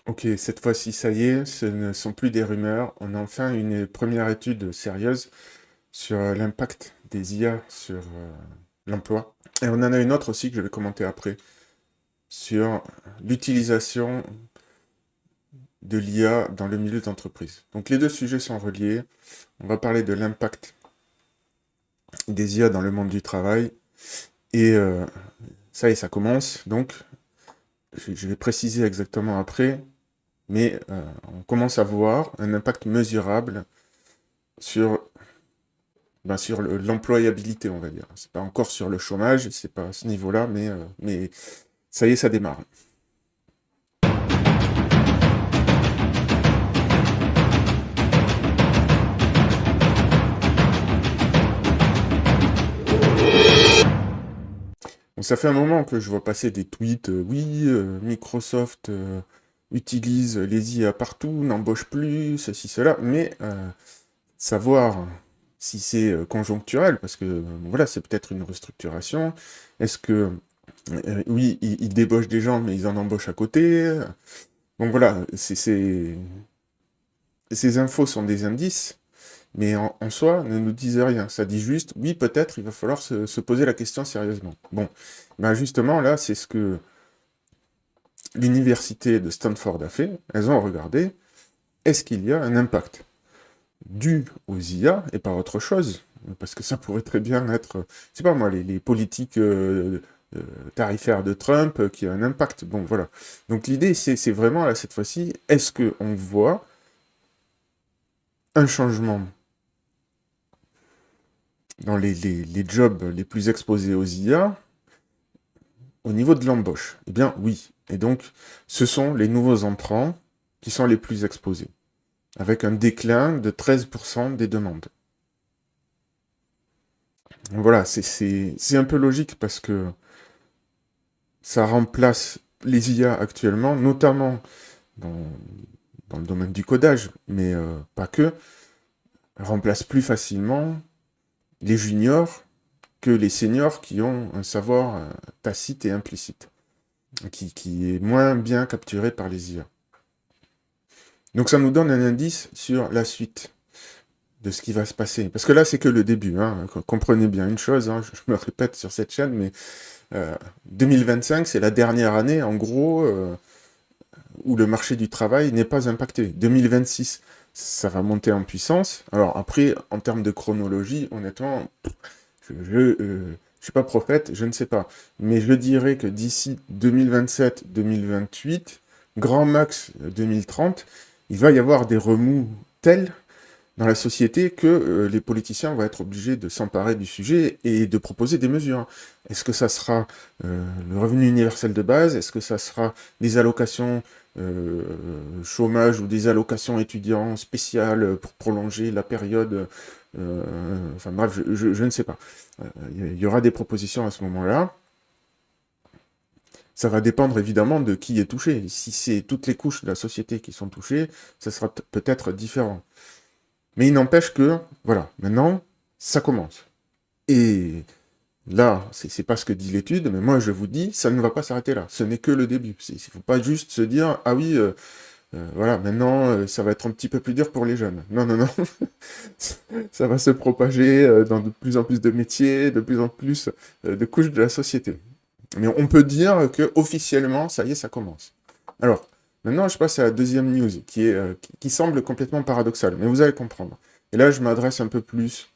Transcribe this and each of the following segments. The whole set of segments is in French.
Ok, cette fois-ci, ça y est, ce ne sont plus des rumeurs. On a enfin une première étude sérieuse sur l'impact des IA sur l'emploi. Et on en a une autre aussi que je vais commenter après, sur l'utilisation de l'IA dans le milieu d'entreprise. Donc les deux sujets sont reliés. On va parler de l'impact des IA dans le monde du travail. Et ça y est, ça commence. Donc, je vais préciser exactement après, mais on commence à voir un impact mesurable sur sur l'employabilité, on va dire. C'est pas encore sur le chômage, c'est pas à ce niveau-là, mais ça y est, ça démarre. Bon, ça fait un moment que je vois passer des tweets, oui, Microsoft utilise les IA partout, n'embauche plus, ceci, cela, mais savoir si c'est conjoncturel, parce que voilà, c'est peut-être une restructuration, est-ce que, oui, ils débauchent des gens, mais ils en embauchent à côté, donc voilà, ces infos sont des indices, mais en soi, ne nous disent rien. Ça dit juste, oui, peut-être, il va falloir se poser la question sérieusement. Bon, ben justement, là, c'est ce que l'université de Stanford a fait. Elles ont regardé, est-ce qu'il y a un impact dû aux IA et par autre chose? Parce que ça pourrait très bien être, c'est pas moi, les politiques euh, tarifaires de Trump qui a un impact. Bon, voilà. Donc l'idée, c'est vraiment, là, cette fois-ci, est-ce qu'on voit un changement dans les jobs les plus exposés aux IA au niveau de l'embauche? Eh bien, oui. Et donc, ce sont les nouveaux entrants qui sont les plus exposés, avec un déclin de 13% des demandes. Voilà, c'est un peu logique parce que ça remplace les IA actuellement, notamment dans, dans le domaine du codage, mais pas que, remplace plus facilement les juniors que les seniors qui ont un savoir tacite et implicite, qui est moins bien capturé par les IA. Donc ça nous donne un indice sur la suite de ce qui va se passer. Parce que là, c'est que le début. Hein. Comprenez bien une chose, hein, je me répète sur cette chaîne, mais 2025, c'est la dernière année, en gros, où le marché du travail n'est pas impacté. 2026, ça va monter en puissance. Alors après, en termes de chronologie, honnêtement, je suis pas prophète, je ne sais pas. Mais je dirais que d'ici 2027-2028, grand max 2030, il va y avoir des remous tels dans la société que les politiciens vont être obligés de s'emparer du sujet et de proposer des mesures. Est-ce que ça sera le revenu universel de base? Est-ce que ça sera des allocations euh, chômage ou des allocations étudiants spéciales pour prolonger la période? Enfin bref, je ne sais pas. Il y aura des propositions à ce moment-là. Ça va dépendre évidemment de qui est touché. Si c'est toutes les couches de la société qui sont touchées, ça sera peut-être différent. Mais il n'empêche que, voilà, maintenant, ça commence. Et là, c'est pas ce que dit l'étude, mais moi je vous dis, ça ne va pas s'arrêter là. Ce n'est que le début. Il ne faut pas juste se dire, ah oui, voilà, maintenant ça va être un petit peu plus dur pour les jeunes. Non, non, non. Ça va se propager dans de plus en plus de métiers, de plus en plus de couches de la société. Mais on peut dire que officiellement, ça y est, ça commence. Alors, maintenant, je passe à la deuxième news, qui semble complètement paradoxale, mais vous allez comprendre. Et là, je m'adresse un peu plus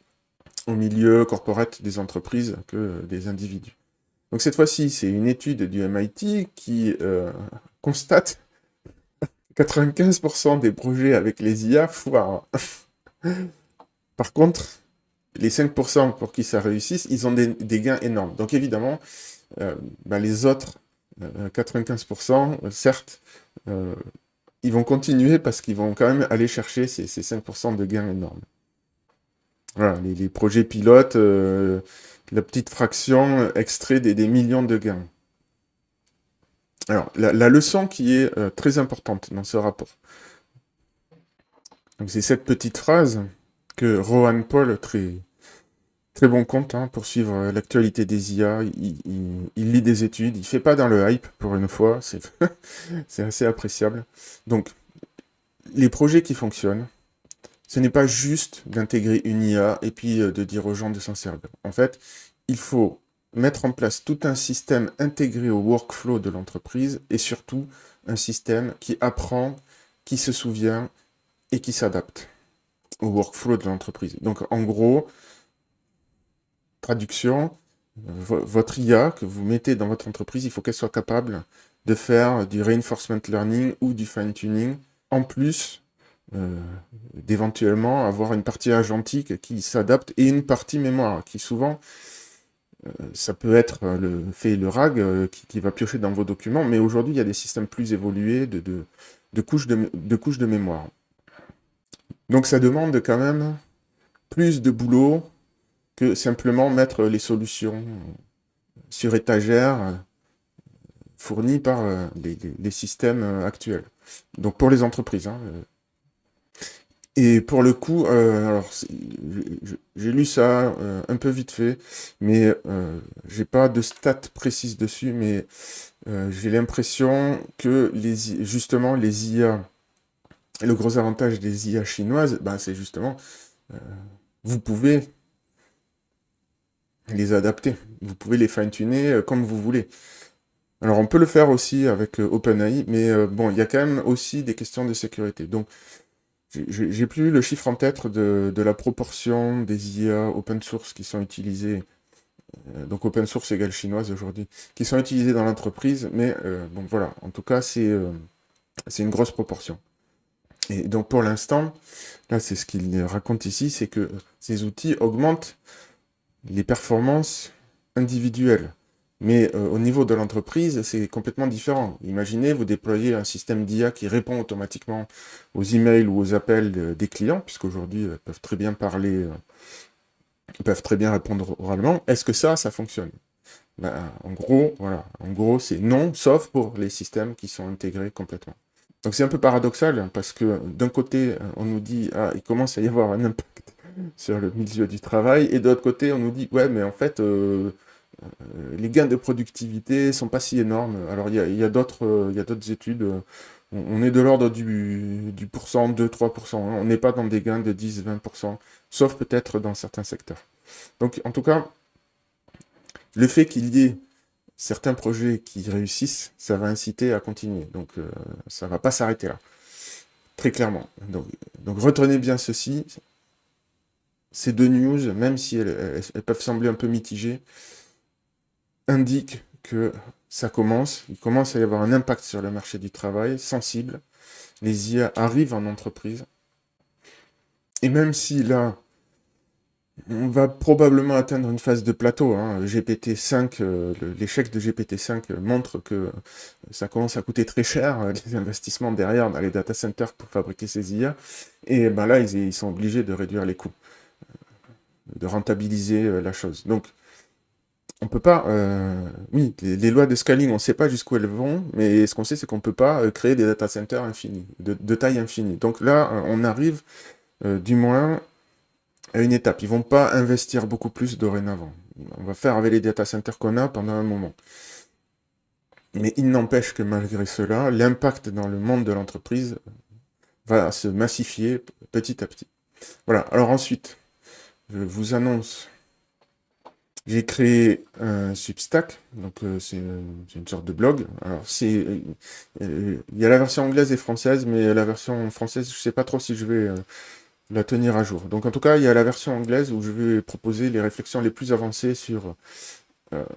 au milieu corporate des entreprises que des individus. Donc cette fois-ci, c'est une étude du MIT qui constate 95% des projets avec les IA foirent. Par contre, les 5% pour qui ça réussisse, ils ont des gains énormes. Donc évidemment, les autres 95%, certes, euh, ils vont continuer parce qu'ils vont quand même aller chercher ces 5% de gains énormes. Voilà, les projets pilotes, la petite fraction extrait des millions de gains. Alors, la leçon qui est très importante dans ce rapport, donc c'est cette petite phrase que Rohan Paul, très, Très bon compte hein, pour suivre l'actualité des IA. Il lit des études, il fait pas dans le hype pour une fois, c'est c'est assez appréciable. Donc, les projets qui fonctionnent, ce n'est pas juste d'intégrer une IA et puis de dire aux gens de s'en servir. En fait, il faut mettre en place tout un système intégré au workflow de l'entreprise et surtout un système qui apprend, qui se souvient et qui s'adapte au workflow de l'entreprise. Donc, en gros, traduction, votre IA que vous mettez dans votre entreprise, il faut qu'elle soit capable de faire du reinforcement learning ou du fine-tuning, en plus euh, d'éventuellement avoir une partie agentique qui s'adapte et une partie mémoire, qui souvent, ça peut être le fait et le RAG qui va piocher dans vos documents, mais aujourd'hui, il y a des systèmes plus évolués de couches de mémoire. Donc ça demande quand même plus de boulot que simplement mettre les solutions sur étagère fournies par les systèmes actuels. Donc pour les entreprises. Hein. Et pour le coup, alors j'ai lu ça un peu vite fait, mais j'ai pas de stats précises dessus, mais j'ai l'impression que justement les IA, le gros avantage des IA chinoises, ben, c'est justement vous pouvez les adapter, vous pouvez les fine-tuner comme vous voulez. Alors on peut le faire aussi avec OpenAI, mais bon, il y a quand même aussi des questions de sécurité. Donc j'ai plus le chiffre en tête de la proportion des IA open source qui sont utilisées, donc open source égale chinoise aujourd'hui, qui sont utilisées dans l'entreprise, mais bon voilà, en tout cas c'est une grosse proportion. Et donc pour l'instant, là c'est ce qu'il raconte ici, c'est que ces outils augmentent les performances individuelles. Mais au niveau de l'entreprise, c'est complètement différent. Imaginez, vous déployez un système d'IA qui répond automatiquement aux emails ou aux appels des clients, puisqu'aujourd'hui, ils peuvent très bien parler, ils peuvent très bien répondre oralement. Est-ce que ça fonctionne? Ben, en gros, voilà. En gros, c'est non, sauf pour les systèmes qui sont intégrés complètement. Donc c'est un peu paradoxal, hein, parce que d'un côté, on nous dit, ah, il commence à y avoir un impact sur le milieu du travail, et de l'autre côté, on nous dit, ouais, mais en fait, les gains de productivité sont pas si énormes. Alors il y a d'autres études. On est de l'ordre du pourcent, 2-3%. Hein. On n'est pas dans des gains de 10-20%, sauf peut-être dans certains secteurs. Donc en tout cas, le fait qu'il y ait certains projets qui réussissent, ça va inciter à continuer. Donc ça va pas s'arrêter là, très clairement. Donc retenez bien ceci. Ces deux news, même si elles peuvent sembler un peu mitigées, indique que il commence à y avoir un impact sur le marché du travail sensible. Les IA arrivent en entreprise. Et même si là, on va probablement atteindre une phase de plateau, hein, GPT-5, l'échec de GPT-5 montre que ça commence à coûter très cher, les investissements derrière dans les data centers pour fabriquer ces IA. Et ben là, ils sont obligés de réduire les coûts, de rentabiliser la chose. Donc, on peut pas, oui, les lois de scaling, on ne sait pas jusqu'où elles vont, mais ce qu'on sait, c'est qu'on ne peut pas créer des data centers infinis, de taille infinie. Donc là, on arrive, du moins, à une étape. Ils vont pas investir beaucoup plus dorénavant. On va faire avec les data centers qu'on a pendant un moment. Mais il n'empêche que malgré cela, l'impact dans le monde de l'entreprise va se massifier petit à petit. Voilà. Alors ensuite, je vous annonce. J'ai créé un Substack, donc c'est une sorte de blog. Alors il y a la version anglaise et française, mais la version française, je sais pas trop si je vais la tenir à jour. Donc en tout cas, il y a la version anglaise où je vais proposer les réflexions les plus avancées sur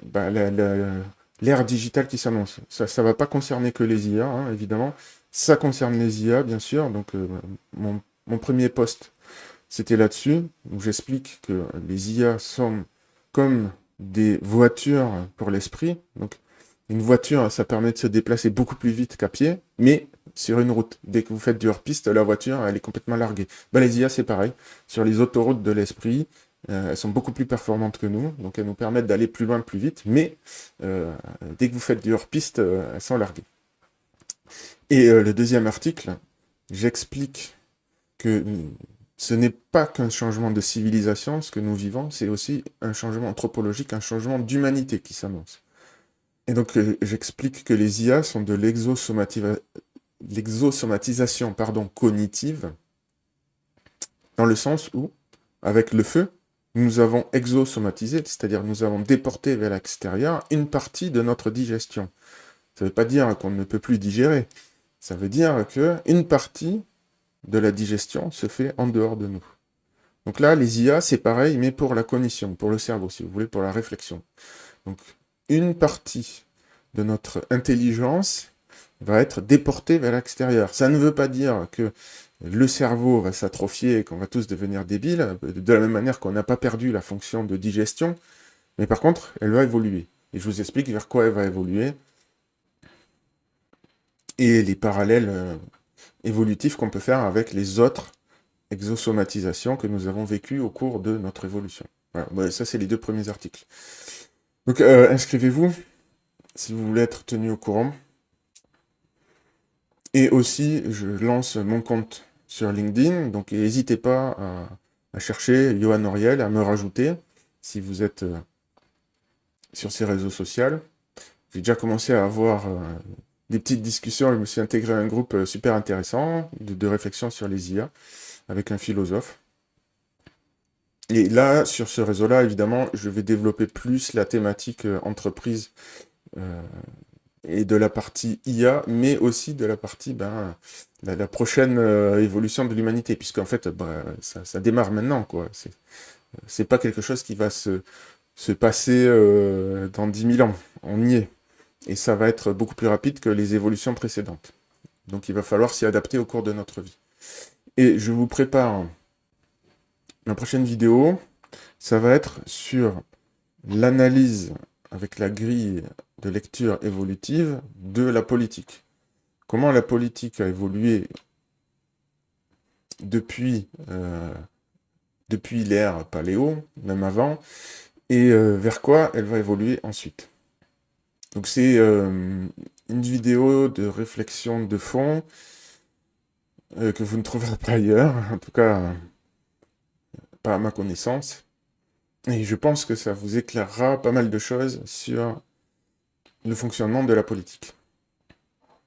bah, l'ère digitale qui s'annonce. Ça va pas concerner que les IA, hein, évidemment. Ça concerne les IA, bien sûr. Donc mon premier post, c'était là-dessus, où j'explique que les IA sont comme des voitures pour l'esprit. Donc, une voiture, ça permet de se déplacer beaucoup plus vite qu'à pied, mais sur une route. Dès que vous faites du hors-piste, la voiture, elle est complètement larguée. Ben, les IA, c'est pareil. Sur les autoroutes de l'esprit, elles sont beaucoup plus performantes que nous, donc elles nous permettent d'aller plus loin, plus vite, mais dès que vous faites du hors-piste, elles sont larguées. Et le deuxième article, j'explique que ce n'est pas qu'un changement de civilisation, ce que nous vivons, c'est aussi un changement anthropologique, un changement d'humanité qui s'annonce. Et donc, j'explique que les IA sont de l'exosomatisation, cognitive, dans le sens où, avec le feu, nous avons exosomatisé, c'est-à-dire nous avons déporté vers l'extérieur une partie de notre digestion. Ça ne veut pas dire qu'on ne peut plus digérer. Ça veut dire qu'une partie de la digestion se fait en dehors de nous. Donc là, les IA, c'est pareil, mais pour la cognition, pour le cerveau, si vous voulez, pour la réflexion. Donc, une partie de notre intelligence va être déportée vers l'extérieur. Ça ne veut pas dire que le cerveau va s'atrophier et qu'on va tous devenir débiles, de la même manière qu'on n'a pas perdu la fonction de digestion, mais par contre, elle va évoluer. Et je vous explique vers quoi elle va évoluer et les parallèles évolutifs qu'on peut faire avec les autres exosomatisations que nous avons vécues au cours de notre évolution. Voilà, bon, ça c'est les 2 premiers articles. Donc inscrivez-vous si vous voulez être tenu au courant. Et aussi, je lance mon compte sur LinkedIn, donc n'hésitez pas à chercher Yohan Auriel, à me rajouter si vous êtes sur ces réseaux sociaux. J'ai déjà commencé à avoir des petites discussions, je me suis intégré à un groupe super intéressant de réflexion sur les IA avec un philosophe. Et là, sur ce réseau-là, évidemment, je vais développer plus la thématique entreprise et de la partie IA, mais aussi de la partie la prochaine évolution de l'humanité, puisqu'en fait, ça démarre maintenant, quoi. C'est pas quelque chose qui va se passer dans 10 000 ans. On y est. Et ça va être beaucoup plus rapide que les évolutions précédentes. Donc il va falloir s'y adapter au cours de notre vie. Et je vous prépare la prochaine vidéo. Ça va être sur l'analyse avec la grille de lecture évolutive de la politique. Comment la politique a évolué depuis l'ère paléo, même avant, et vers quoi elle va évoluer ensuite. Donc c'est une vidéo de réflexion de fond que vous ne trouverez pas ailleurs, en tout cas pas à ma connaissance. Et je pense que ça vous éclairera pas mal de choses sur le fonctionnement de la politique.